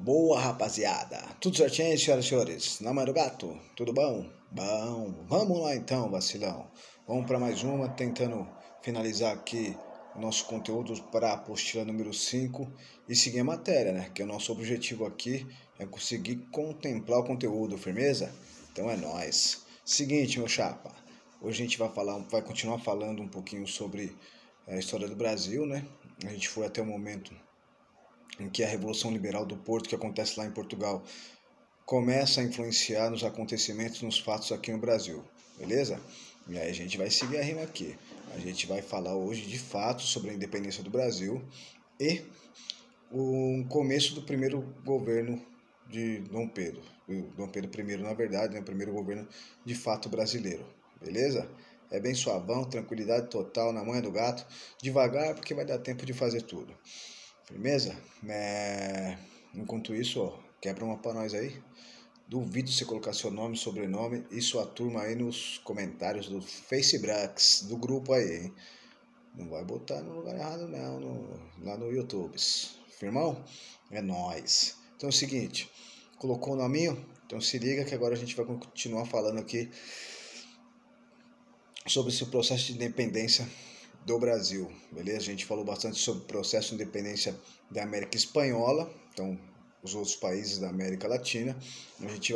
Boa, rapaziada, tudo certinho, senhoras e senhores? Na mãe do gato, tudo bom? Bom, vamos lá então, vacilão. Vamos para mais uma, tentando finalizar aqui o nosso conteúdo para a apostila número 5 e seguir a matéria, né? Que o nosso objetivo aqui é conseguir contemplar o conteúdo, firmeza? Então é nóis. Seguinte, meu chapa, hoje a gente vai continuar falando um pouquinho sobre a história do Brasil, né? A gente foi até o momento em que a Revolução Liberal do Porto, que acontece lá em Portugal, começa a influenciar nos acontecimentos, nos fatos aqui no Brasil, beleza? E aí a gente vai seguir a rima aqui. A gente vai falar hoje de fato sobre a independência do Brasil e o começo do primeiro governo de Dom Pedro. Dom Pedro I, na verdade, né, o primeiro governo de fato brasileiro, beleza? É bem suavão, tranquilidade total, na manha do gato, devagar porque vai dar tempo de fazer tudo. Firmeza? Enquanto isso, ó, quebra uma pra nós aí. Duvido você colocar seu nome, sobrenome e sua turma aí nos comentários do Facebook, do grupo aí, hein? Não vai botar no lugar errado não, lá no YouTube. Firmão? É nóis. Então é o seguinte, colocou o nominho? Então se liga que agora a gente vai continuar falando aqui sobre esse processo de independência do Brasil, beleza? A gente falou bastante sobre o processo de independência da América Espanhola, então os outros países da América Latina. A gente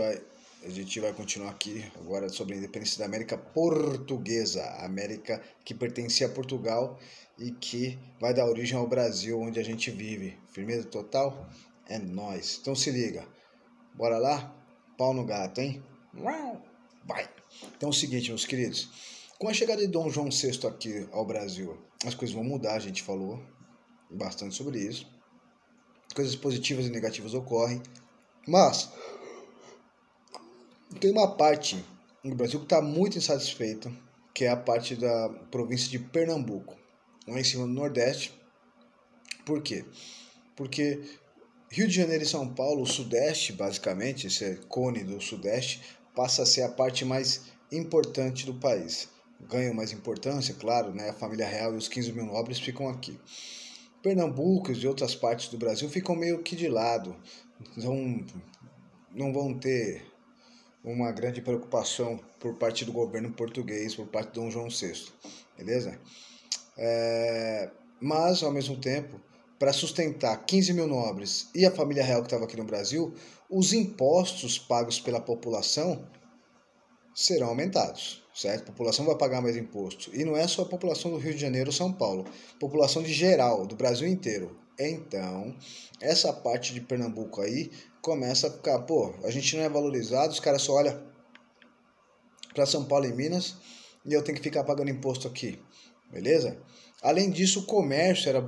vai continuar aqui agora sobre a independência da América Portuguesa, a América que pertencia a Portugal e que vai dar origem ao Brasil, onde a gente vive. Firmeza total? É nóis. Então se liga, bora lá? Pau no gato, hein? Vai! Então é o seguinte, meus queridos. Com a chegada de Dom João VI aqui ao Brasil, as coisas vão mudar, a gente falou bastante sobre isso. Coisas positivas e negativas ocorrem, mas tem uma parte no Brasil que está muito insatisfeita, que é a parte da província de Pernambuco, lá em cima do Nordeste. Por quê? Porque Rio de Janeiro e São Paulo, o Sudeste, basicamente, esse cone do Sudeste, passa a ser a parte mais importante do país. Ganham mais importância, claro, né? A família real e os 15 mil nobres ficam aqui. Pernambuco e outras partes do Brasil ficam meio que de lado, então não vão ter uma grande preocupação por parte do governo português, por parte de Dom João VI, beleza? Mas, ao mesmo tempo, para sustentar 15 mil nobres e a família real que estava aqui no Brasil, os impostos pagos pela população serão aumentados, certo? A população vai pagar mais imposto. E não é só a população do Rio de Janeiro ou São Paulo, população de geral, do Brasil inteiro. Então, essa parte de Pernambuco aí começa a ficar, pô, a gente não é valorizado, os caras só olham para São Paulo e Minas e eu tenho que ficar pagando imposto aqui, beleza? Além disso, o comércio era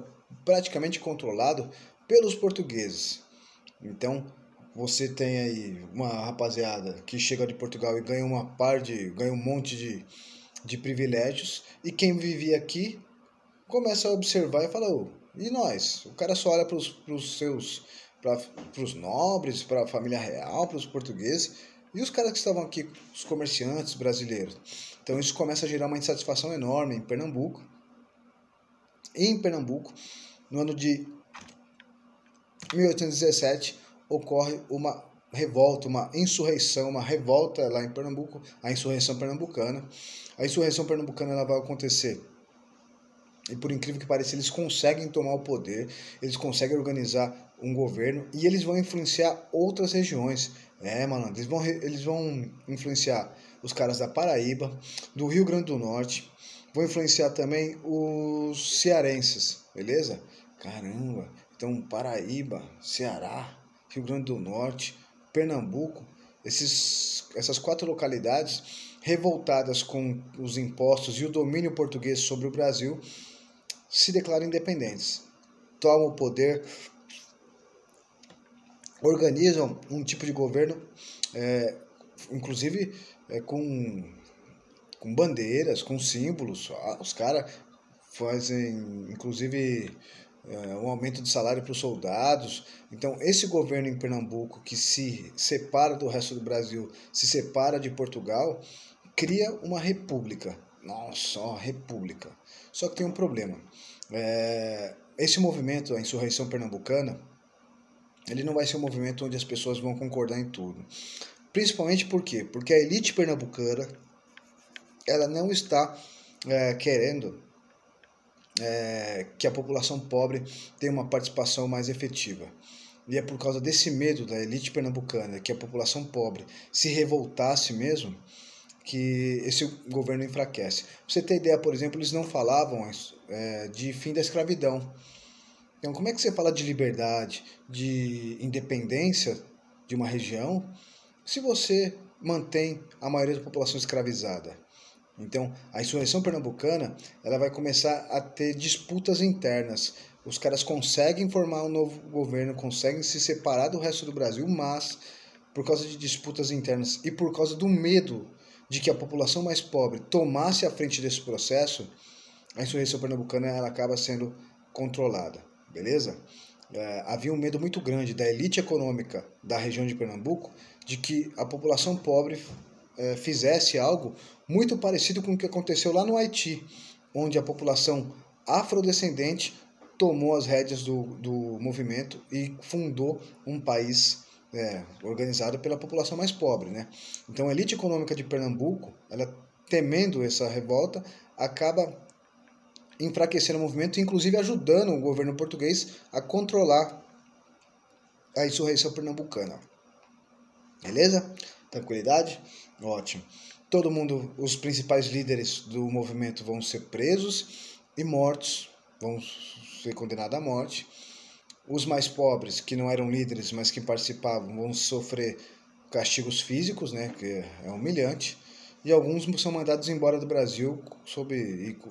praticamente controlado pelos portugueses. Então, você tem aí uma rapaziada que chega de Portugal e ganha ganha um monte de privilégios, e quem vivia aqui começa a observar e fala, e nós? O cara só olha para os nobres, para a família real, para os portugueses, e os caras que estavam aqui, os comerciantes brasileiros. Então isso começa a gerar uma insatisfação enorme em Pernambuco. E em Pernambuco, no ano de 1817, ocorre uma revolta, uma insurreição, uma revolta lá em Pernambuco, a insurreição pernambucana. A insurreição pernambucana ela vai acontecer, e por incrível que pareça, eles conseguem tomar o poder, eles conseguem organizar um governo e eles vão influenciar outras regiões. Mano, eles vão influenciar os caras da Paraíba, do Rio Grande do Norte, vão influenciar também os cearenses, beleza? Caramba, então Paraíba, Ceará, Rio Grande do Norte, Pernambuco, essas 4 localidades revoltadas com os impostos e o domínio português sobre o Brasil se declaram independentes, tomam o poder, organizam um tipo de governo, inclusive com bandeiras, com símbolos. Os caras fazem, inclusive, um aumento de salário para os soldados. Então, esse governo em Pernambuco, que se separa do resto do Brasil, se separa de Portugal, cria uma república. Nossa, uma república. Só que tem um problema. Esse movimento, a insurreição pernambucana, ele não vai ser um movimento onde as pessoas vão concordar em tudo. Principalmente por quê? Porque a elite pernambucana, ela não está querendo que a população pobre tenha uma participação mais efetiva. E é por causa desse medo da elite pernambucana, que a população pobre se revoltasse mesmo, que esse governo enfraquece. Pra você ter ideia, por exemplo, eles não falavam de fim da escravidão. Então, como é que você fala de liberdade, de independência de uma região, se você mantém a maioria da população escravizada? Então, a insurreição pernambucana, ela vai começar a ter disputas internas. Os caras conseguem formar um novo governo, conseguem se separar do resto do Brasil, mas por causa de disputas internas e por causa do medo de que a população mais pobre tomasse a frente desse processo, a insurreição pernambucana ela acaba sendo controlada, beleza? Havia um medo muito grande da elite econômica da região de Pernambuco de que a população pobre fizesse algo muito parecido com o que aconteceu lá no Haiti, onde a população afrodescendente tomou as rédeas do movimento e fundou um país organizado pela população mais pobre, né? Então a elite econômica de Pernambuco, ela temendo essa revolta, acaba enfraquecendo o movimento, inclusive ajudando o governo português a controlar a insurreição pernambucana. Beleza? Tranquilidade? Ótimo. Todo mundo, os principais líderes do movimento vão ser presos e mortos, vão ser condenados à morte. Os mais pobres, que não eram líderes, mas que participavam, vão sofrer castigos físicos, né, que é humilhante. E alguns são mandados embora do Brasil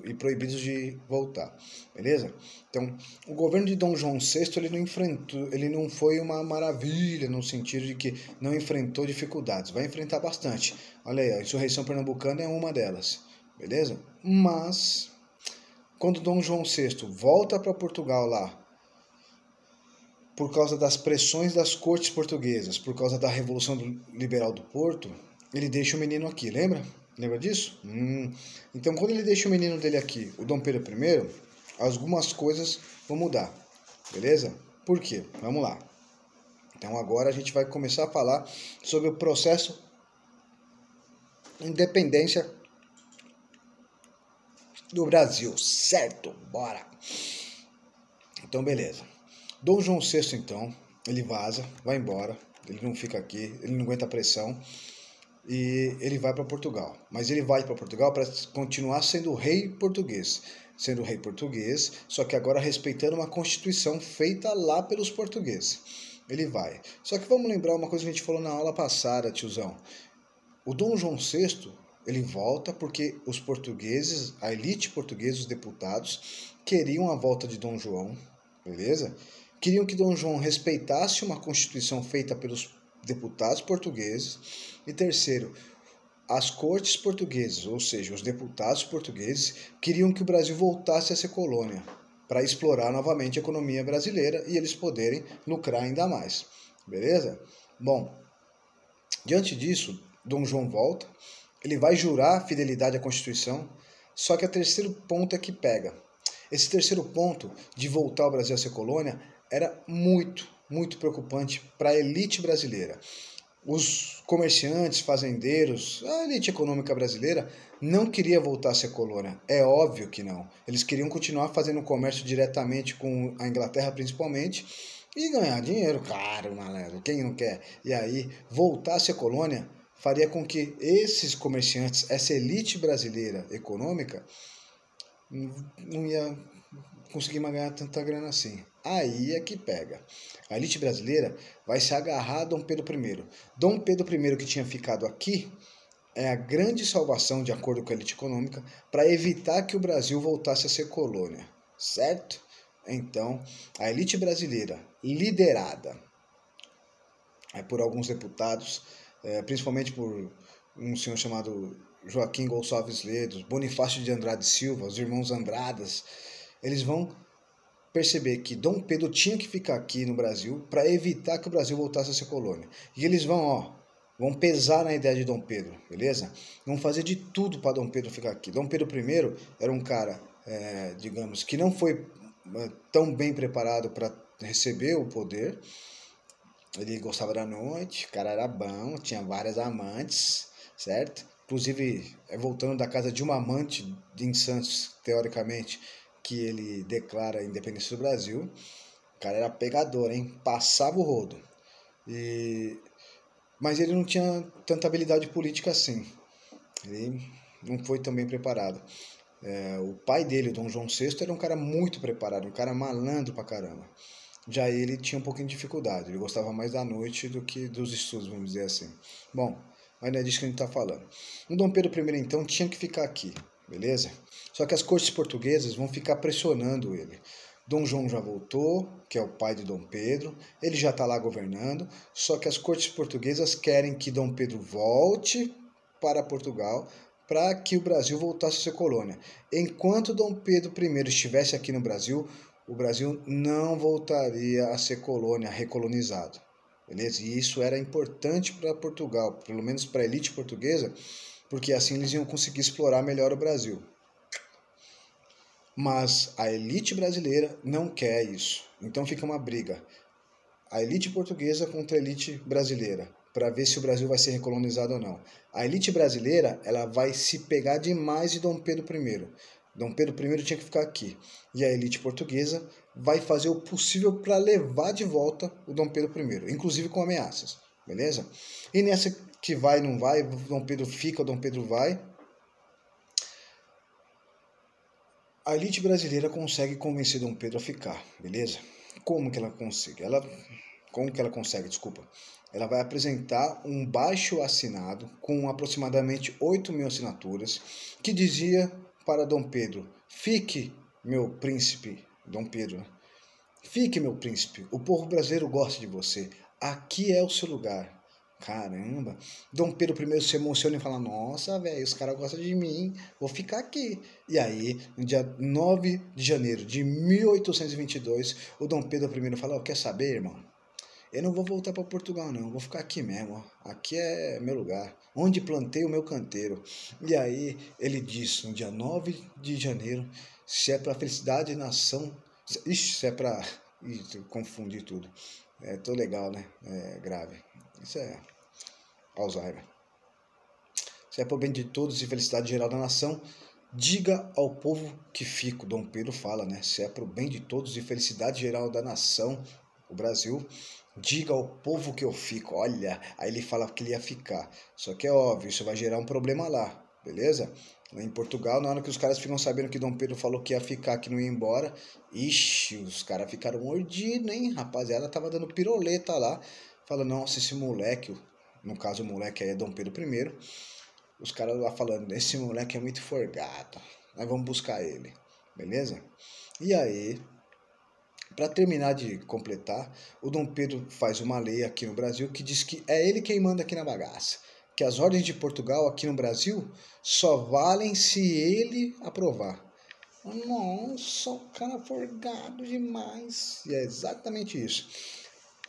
e proibidos de voltar, beleza? Então, o governo de Dom João VI, ele não foi uma maravilha no sentido de que não enfrentou dificuldades, vai enfrentar bastante. Olha aí, a insurreição pernambucana é uma delas, beleza? Mas, quando Dom João VI volta para Portugal lá, por causa das pressões das cortes portuguesas, por causa da Revolução Liberal do Porto, ele deixa o menino aqui, lembra? Lembra disso? Então, quando ele deixa o menino dele aqui, o Dom Pedro I, algumas coisas vão mudar, beleza? Por quê? Vamos lá. Então, agora a gente vai começar a falar sobre o processo de independência do Brasil, certo? Bora! Então, beleza. Dom João VI, então, ele vaza, vai embora, ele não fica aqui, ele não aguenta a pressão, e ele vai para Portugal. Mas ele vai para Portugal para continuar sendo rei português. Sendo rei português, só que agora respeitando uma constituição feita lá pelos portugueses. Ele vai. Só que vamos lembrar uma coisa que a gente falou na aula passada, tiozão. O Dom João VI, ele volta porque os portugueses, a elite portuguesa, os deputados, queriam a volta de Dom João, beleza? Queriam que Dom João respeitasse uma constituição feita pelos deputados portugueses. E terceiro, as cortes portuguesas, ou seja, os deputados portugueses, queriam que o Brasil voltasse a ser colônia, para explorar novamente a economia brasileira e eles poderem lucrar ainda mais. Beleza? Bom, diante disso, Dom João volta, ele vai jurar fidelidade à Constituição, só que o terceiro ponto é que pega. Esse terceiro ponto de voltar ao Brasil a ser colônia era muito preocupante para a elite brasileira. Os comerciantes, fazendeiros, a elite econômica brasileira não queria voltar a ser colônia. É óbvio que não. Eles queriam continuar fazendo comércio diretamente com a Inglaterra, principalmente, e ganhar dinheiro. Claro, malandro, quem não quer? E aí, voltar a ser colônia faria com que esses comerciantes, essa elite brasileira econômica, não ia conseguir mais ganhar tanta grana assim. Aí é que pega. A elite brasileira vai se agarrar a Dom Pedro I. Dom Pedro I, que tinha ficado aqui, é a grande salvação, de acordo com a elite econômica, para evitar que o Brasil voltasse a ser colônia, certo? Então, a elite brasileira, liderada por alguns deputados, principalmente por um senhor chamado Joaquim Gonçalves Ledo, Bonifácio de Andrade Silva, os irmãos Andradas, eles vão perceber que Dom Pedro tinha que ficar aqui no Brasil para evitar que o Brasil voltasse a ser colônia. E eles vão pesar na ideia de Dom Pedro, beleza? Vão fazer de tudo para Dom Pedro ficar aqui. Dom Pedro I era um cara, digamos, que não foi tão bem preparado para receber o poder, Ele gostava da noite, o cara era bom, tinha várias amantes, certo? Inclusive, voltando da casa de uma amante em Santos, teoricamente, que ele declara a independência do Brasil. O cara era pegador, hein? Passava o rodo. E... Mas ele não tinha tanta habilidade política assim. Ele não foi tão bem preparado. O pai dele, o Dom João VI, era um cara muito preparado, um cara malandro pra caramba. Já ele tinha um pouquinho de dificuldade, ele gostava mais da noite do que dos estudos, vamos dizer assim. Bom, mas não é disso que a gente está falando. O Dom Pedro I, então, tinha que ficar aqui, beleza? Só que as cortes portuguesas vão ficar pressionando ele. Dom João já voltou, que é o pai de Dom Pedro, ele já está lá governando, só que as cortes portuguesas querem que Dom Pedro volte para Portugal para que o Brasil voltasse a ser colônia. Enquanto Dom Pedro I estivesse aqui no Brasil, o Brasil não voltaria a ser colônia, recolonizado. Beleza? E isso era importante para Portugal, pelo menos para a elite portuguesa, porque assim eles iam conseguir explorar melhor o Brasil. Mas a elite brasileira não quer isso. Então fica uma briga. A elite portuguesa contra a elite brasileira, para ver se o Brasil vai ser recolonizado ou não. A elite brasileira, ela vai se pegar demais de Dom Pedro I. Dom Pedro I tinha que ficar aqui. E a elite portuguesa vai fazer o possível para levar de volta o Dom Pedro I, inclusive com ameaças, beleza? E nessa que vai não vai, Dom Pedro fica, Dom Pedro vai, a elite brasileira consegue convencer Dom Pedro a ficar, beleza? Como que ela consegue? Desculpa. Ela vai apresentar um baixo assinado com aproximadamente 8.000 assinaturas que dizia para Dom Pedro: fique, meu príncipe, Dom Pedro, fique, meu príncipe, o povo brasileiro gosta de você, aqui é o seu lugar. Caramba, Dom Pedro I se emociona e fala: nossa, velho, os caras gostam de mim, vou ficar aqui. E aí, no dia 9 de janeiro de 1822, o Dom Pedro I fala: quer saber, irmão? Eu não vou voltar para Portugal, não. Vou ficar aqui mesmo. Aqui é meu lugar. Onde plantei o meu canteiro. E aí ele disse, no dia 9 de janeiro, se é para felicidade da nação... Ixi, se é para... confundir tudo. Tô legal, né? Grave. Isso é Alzheimer. Se é para o bem de todos e felicidade geral da nação, diga ao povo que fico. Dom Pedro fala, né? Se é para o bem de todos e felicidade geral da nação, o Brasil... diga ao povo que eu fico. Olha, aí ele fala que ele ia ficar. Só que é óbvio, isso vai gerar um problema lá, beleza? Lá em Portugal, na hora que os caras ficam sabendo que Dom Pedro falou que ia ficar, que não ia embora, ixi, os caras ficaram mordidos, hein? Rapaziada, tava dando piroleta lá, falando: nossa, esse moleque, no caso o moleque aí é Dom Pedro I, os caras lá falando: esse moleque é muito forgado, nós vamos buscar ele, beleza? E aí... para terminar de completar, o Dom Pedro faz uma lei aqui no Brasil que diz que é ele quem manda aqui na bagaça. Que as ordens de Portugal aqui no Brasil só valem se ele aprovar. Nossa, o cara forgado demais. E é exatamente isso.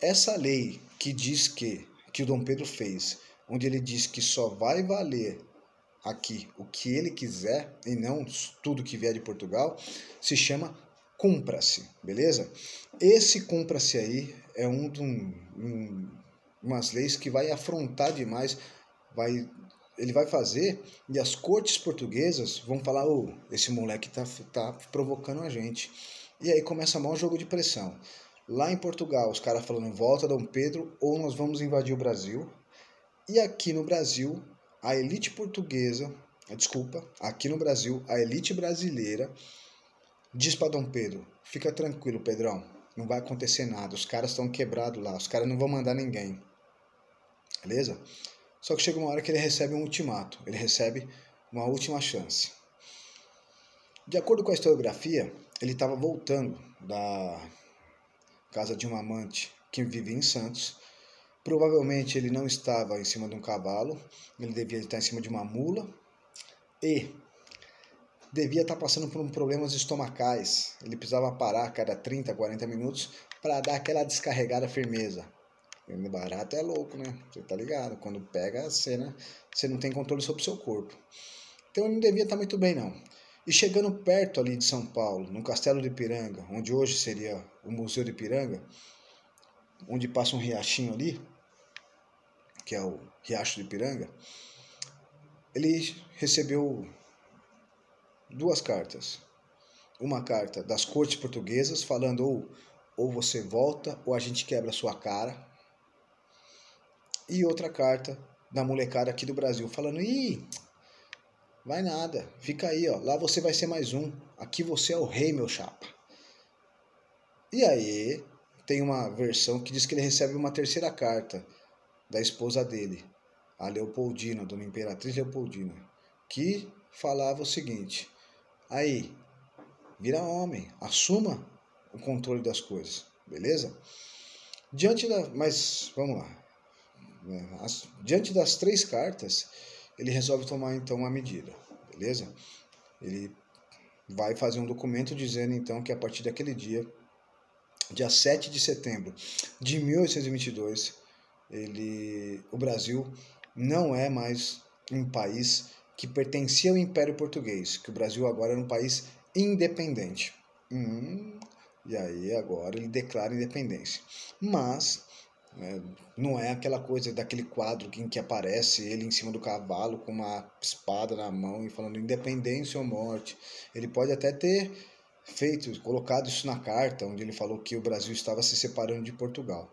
Essa lei que diz que o Dom Pedro fez, onde ele diz que só vai valer aqui o que ele quiser e não tudo que vier de Portugal, se chama cumpra-se, beleza? Esse cumpra-se aí é umas leis que vai afrontar demais, ele vai fazer e as cortes portuguesas vão falar: esse moleque tá provocando a gente. E aí começa mal jogo de pressão. Lá em Portugal, os caras falando: volta Dom Pedro ou nós vamos invadir o Brasil. E aqui no Brasil, a elite portuguesa, aqui no Brasil, a elite brasileira diz para Dom Pedro: fica tranquilo, Pedrão, não vai acontecer nada, os caras estão quebrados lá, os caras não vão mandar ninguém, beleza? Só que chega uma hora que ele recebe um ultimato, ele recebe uma última chance. De acordo com a historiografia, ele estava voltando da casa de uma amante que vivia em Santos. Provavelmente ele não estava em cima de um cavalo, ele devia estar em cima de uma mula e devia estar passando por problemas estomacais. Ele precisava parar a cada 30, 40 minutos para dar aquela descarregada firmeza. O barato é louco, né? Você tá ligado? Quando pega a cena, você não tem controle sobre o seu corpo. Então ele não devia estar muito bem, não. E chegando perto ali de São Paulo, no Castelo de Ipiranga, onde hoje seria o Museu de Ipiranga, onde passa um riachinho ali, que é o Riacho de Ipiranga, ele recebeu duas cartas. Uma carta das cortes portuguesas falando ou você volta ou a gente quebra a sua cara. E outra carta da molecada aqui do Brasil falando, vai nada, fica aí, ó, lá você vai ser mais um, aqui você é o rei, meu chapa. E aí tem uma versão que diz que ele recebe uma terceira carta da esposa dele, a Leopoldina, dona Imperatriz Leopoldina, que falava o seguinte, aí, vira homem, assuma o controle das coisas, beleza? Mas vamos lá, diante das três cartas, ele resolve tomar então uma medida, beleza? Ele vai fazer um documento dizendo então que a partir daquele dia, dia 7 de setembro de 1822, o Brasil não é mais um país que pertencia ao Império Português, que o Brasil agora era um país independente. E aí agora ele declara independência. Mas não é aquela coisa daquele quadro em que aparece ele em cima do cavalo com uma espada na mão e falando independência ou morte. Ele pode até ter colocado isso na carta, onde ele falou que o Brasil estava se separando de Portugal.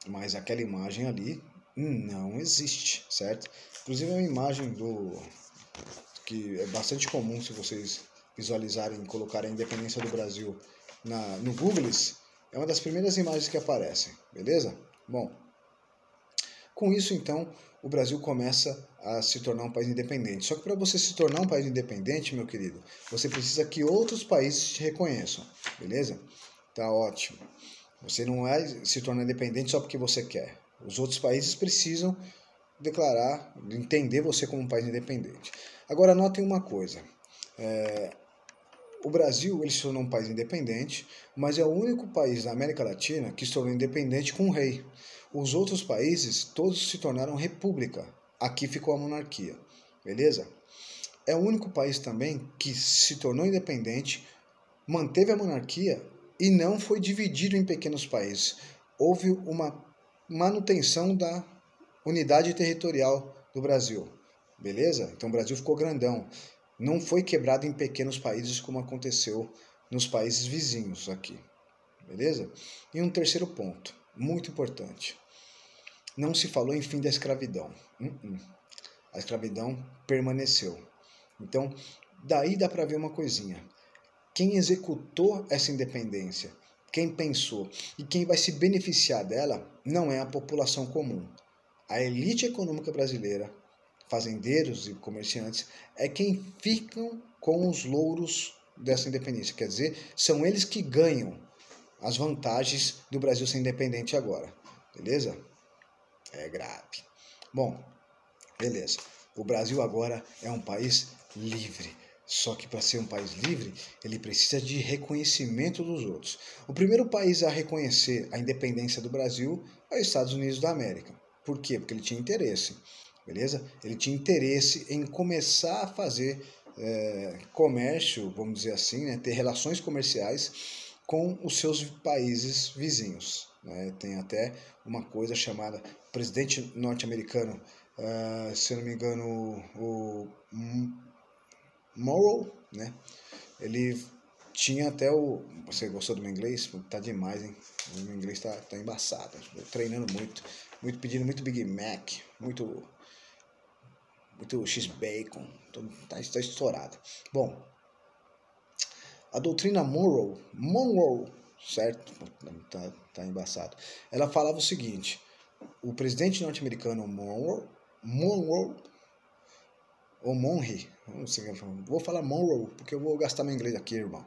Mas aquela imagem ali não existe, certo? Inclusive é uma imagem que é bastante comum se vocês visualizarem e colocarem a independência do Brasil no Google, é uma das primeiras imagens que aparecem, beleza? Bom, com isso então o Brasil começa a se tornar um país independente. Só que para você se tornar um país independente, meu querido, você precisa que outros países te reconheçam, beleza? Tá ótimo. Você não se tornar independente só porque você quer. Os outros países precisam entender você como um país independente. Agora notem uma coisa, o Brasil ele se tornou um país independente, mas é o único país da América Latina que se tornou independente com um rei. Os outros países todos se tornaram república, aqui ficou a monarquia, beleza? É o único país também que se tornou independente, manteve a monarquia e não foi dividido em pequenos países. Houve uma manutenção da unidade territorial do Brasil, beleza? Então o Brasil ficou grandão. Não foi quebrado em pequenos países como aconteceu nos países vizinhos aqui, beleza? E um terceiro ponto, muito importante. Não se falou em fim da escravidão. A escravidão permaneceu. Então, daí dá para ver uma coisinha. Quem executou essa independência, quem pensou e quem vai se beneficiar dela não é a população comum. A elite econômica brasileira, fazendeiros e comerciantes, é quem ficam com os louros dessa independência. Quer dizer, são eles que ganham as vantagens do Brasil ser independente agora. Beleza? É grave. Bom, beleza. O Brasil agora é um país livre. Só que para ser um país livre, ele precisa de reconhecimento dos outros. O primeiro país a reconhecer a independência do Brasil é os Estados Unidos da América. Por quê? Porque ele tinha interesse. Beleza? Ele tinha interesse em começar a fazer comércio, vamos dizer assim, né? Ter relações comerciais com os seus países vizinhos. Né? Tem até uma coisa chamada presidente norte-americano, se eu não me engano, o Monroe, né? Ele tinha até Você gostou do meu inglês? Tá demais, hein? O meu inglês tá embaçado. Tô treinando muito pedindo muito Big Mac, muito X-Bacon, tá estourado. Bom, a doutrina Monroe, certo? Tá embaçado. Ela falava o seguinte, o presidente norte-americano Monroe, ou Monroe, não sei, vou falar Monroe, porque eu vou gastar meu inglês aqui, irmão.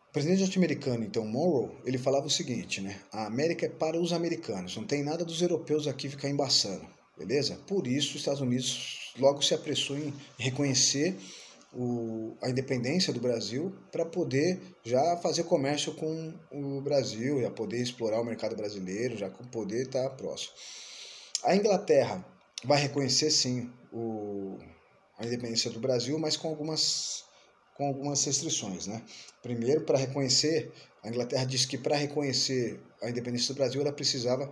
O presidente norte-americano, então, Monroe, ele falava o seguinte, né? A América é para os americanos, não tem nada dos europeus aqui ficar embaçando. Beleza? Por isso, os Estados Unidos logo se apressou em reconhecer a independência do Brasil para poder já fazer comércio com o Brasil, já poder explorar o mercado brasileiro, já poder estar próximo. A Inglaterra vai reconhecer, sim, a independência do Brasil, mas com algumas restrições, né? Primeiro, para reconhecer, a Inglaterra diz que para reconhecer a independência do Brasil, ela precisava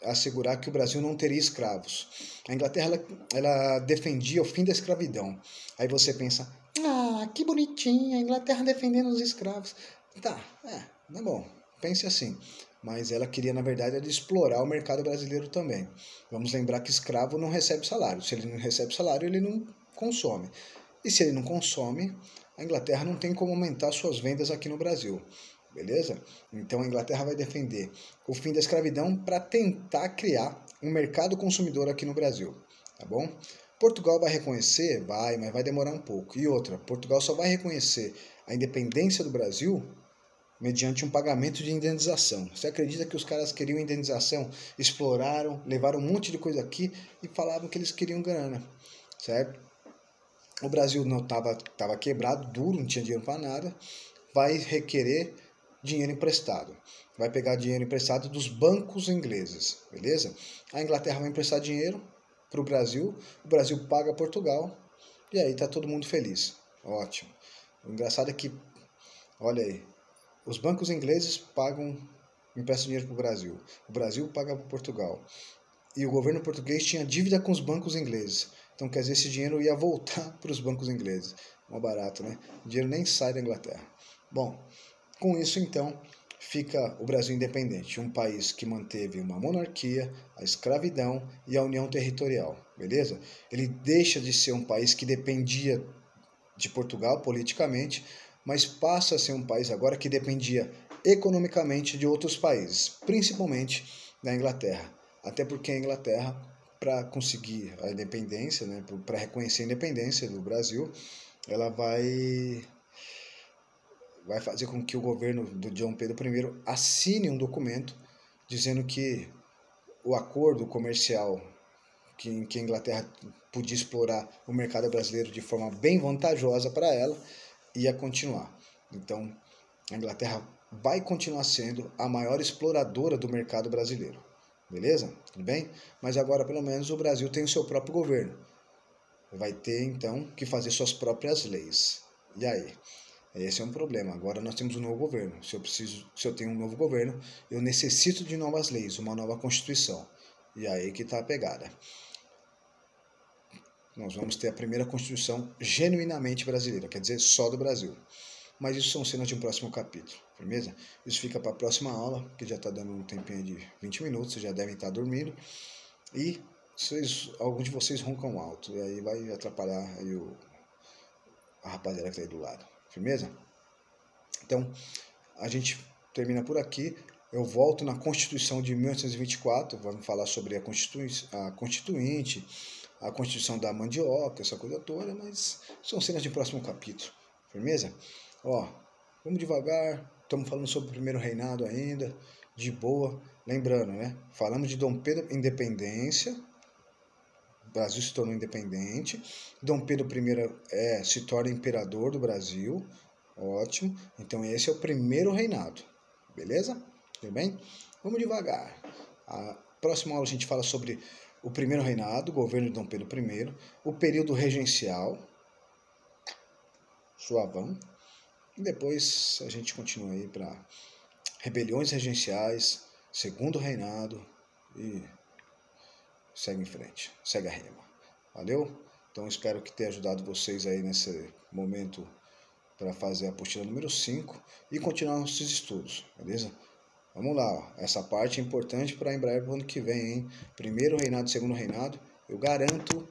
assegurar que o Brasil não teria escravos. A Inglaterra ela defendia o fim da escravidão. Aí você pensa, que bonitinha, a Inglaterra defendendo os escravos. Tá bom, pense assim. Mas ela queria, na verdade, explorar o mercado brasileiro também. Vamos lembrar que escravo não recebe salário. Se ele não recebe salário, ele não consome. E se ele não consome, a Inglaterra não tem como aumentar suas vendas aqui no Brasil. Beleza? Então a Inglaterra vai defender o fim da escravidão para tentar criar um mercado consumidor aqui no Brasil. Tá bom? Portugal vai reconhecer? Vai, mas vai demorar um pouco. E outra, Portugal só vai reconhecer a independência do Brasil mediante um pagamento de indenização. Você acredita que os caras queriam indenização? Exploraram, levaram um monte de coisa aqui e falavam que eles queriam grana, certo? O Brasil não estava quebrado, duro, não tinha dinheiro para nada, vai requerer dinheiro emprestado. Vai pegar dinheiro emprestado dos bancos ingleses, beleza? A Inglaterra vai emprestar dinheiro para o Brasil paga Portugal, e aí tá todo mundo feliz. Ótimo. O engraçado é que, olha aí, os bancos ingleses emprestam dinheiro para o Brasil paga para Portugal. E o governo português tinha dívida com os bancos ingleses. Então, quer dizer, esse dinheiro ia voltar para os bancos ingleses. Mó barato, né? O dinheiro nem sai da Inglaterra. Bom, com isso, então, fica o Brasil independente. Um país que manteve uma monarquia, a escravidão e a união territorial. Beleza? Ele deixa de ser um país que dependia de Portugal politicamente, mas passa a ser um país agora que dependia economicamente de outros países, principalmente da Inglaterra. Até porque a Inglaterra, para conseguir a independência, né, para reconhecer a independência do Brasil, ela vai fazer com que o governo do Dom Pedro I assine um documento dizendo que o acordo comercial que a Inglaterra podia explorar o mercado brasileiro de forma bem vantajosa para ela ia continuar. Então, a Inglaterra vai continuar sendo a maior exploradora do mercado brasileiro. Beleza? Tudo bem? Mas agora, pelo menos, o Brasil tem o seu próprio governo. Vai ter, então, que fazer suas próprias leis. E aí? Esse é um problema. Agora nós temos um novo governo. Se eu tenho um novo governo, eu necessito de novas leis, uma nova Constituição. E aí que está a pegada. Nós vamos ter a primeira Constituição genuinamente brasileira, quer dizer, só do Brasil. Mas isso são cenas de um próximo capítulo, firmeza? Isso fica para a próxima aula, que já está dando um tempinho de 20 minutos, vocês já devem estar dormindo. E alguns de vocês roncam alto, e aí vai atrapalhar aí a rapaziada que está aí do lado, firmeza? Então, a gente termina por aqui. Eu volto na Constituição de 1824, vamos falar sobre a Constituinte, a Constituição da Mandioca, essa coisa toda, mas são cenas de próximo capítulo, firmeza? Ó, vamos devagar, estamos falando sobre o primeiro reinado ainda, de boa, lembrando, né? Falamos de Dom Pedro, independência, o Brasil se tornou independente, Dom Pedro I se torna imperador do Brasil, ótimo, então esse é o primeiro reinado, beleza? Tudo bem? Vamos devagar. A próxima aula a gente fala sobre o primeiro reinado, o governo de Dom Pedro I, o período regencial, suavão, e depois a gente continua aí para rebeliões regenciais, segundo reinado e segue em frente, segue a rima. Valeu? Então espero que tenha ajudado vocês aí nesse momento para fazer a apostila número 5 e continuar nossos estudos, beleza? Vamos lá, ó. Essa parte é importante para em breve, ano que vem, hein? Primeiro reinado, segundo reinado, eu garanto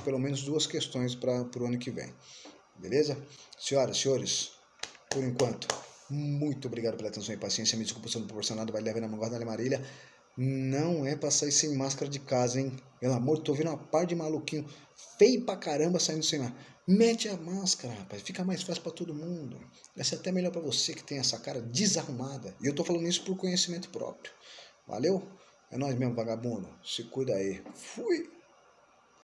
pelo menos 2 questões para o ano que vem. Beleza? Senhoras e senhores, por enquanto, muito obrigado pela atenção e paciência. Me desculpa se eu não proporcionado, vai levar na manguarda da Marília. Não é pra sair sem máscara de casa, hein? Pelo amor, tô vendo uma par de maluquinho feio pra caramba saindo sem máscara. Mete a máscara, rapaz. Fica mais fácil pra todo mundo. Vai ser até melhor pra você que tem essa cara desarrumada. E eu tô falando isso por conhecimento próprio. Valeu? É nóis mesmo, vagabundo. Se cuida aí. Fui!